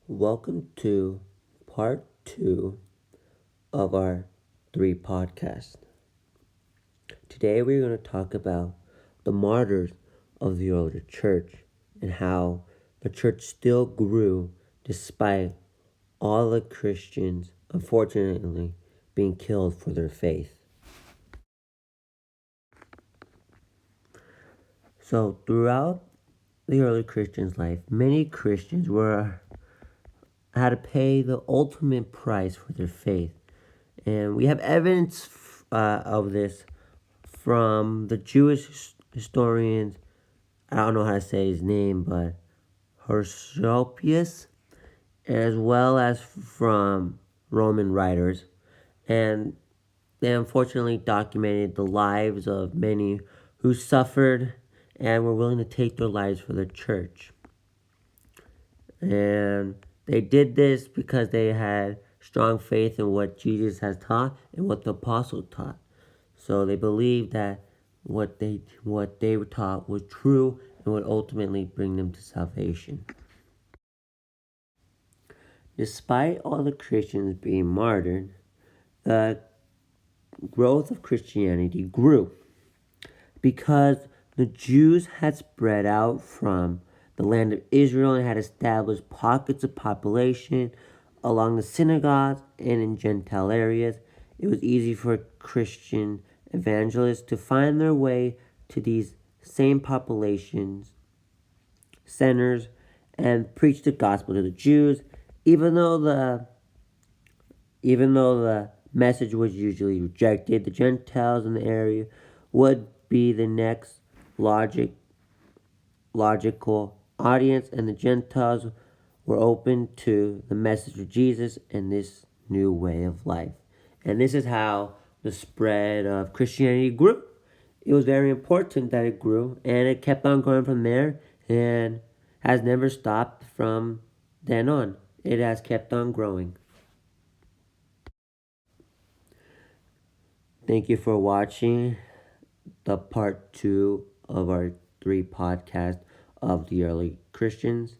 Welcome to part 2 of our 3 podcast. Today we're going to talk about the martyrs of the early church and how the church still grew despite all the Christians, unfortunately, being killed for their faith. So throughout the early Christians' life, many Christians had to pay the ultimate price for their faith. And we have evidence of this from the Jewish historians. I don't know how to say his name, but Herschelpius, as well as from Roman writers. And they unfortunately documented the lives of many who suffered and were willing to take their lives for the church. And they did this because they had strong faith in what Jesus has taught and what the apostle taught. So they believed that what they were taught was true and would ultimately bring them to salvation. Despite all the Christians being martyred, the growth of Christianity grew because the Jews had spread out from the land of Israel and had established pockets of population along the synagogues and in Gentile areas. It was easy for Christian evangelists to find their way to these same populations centers and preach the gospel to the Jews, even though the message was usually rejected. The Gentiles in the area would be the next logical audience, and the Gentiles were open to the message of Jesus and this new way of life. And this is how the spread of Christianity grew. It was very important that it grew, and it kept on growing from there and has never stopped from then on. It has kept on growing. Thank you for watching the part 2 of our 3 podcast of the early Christians.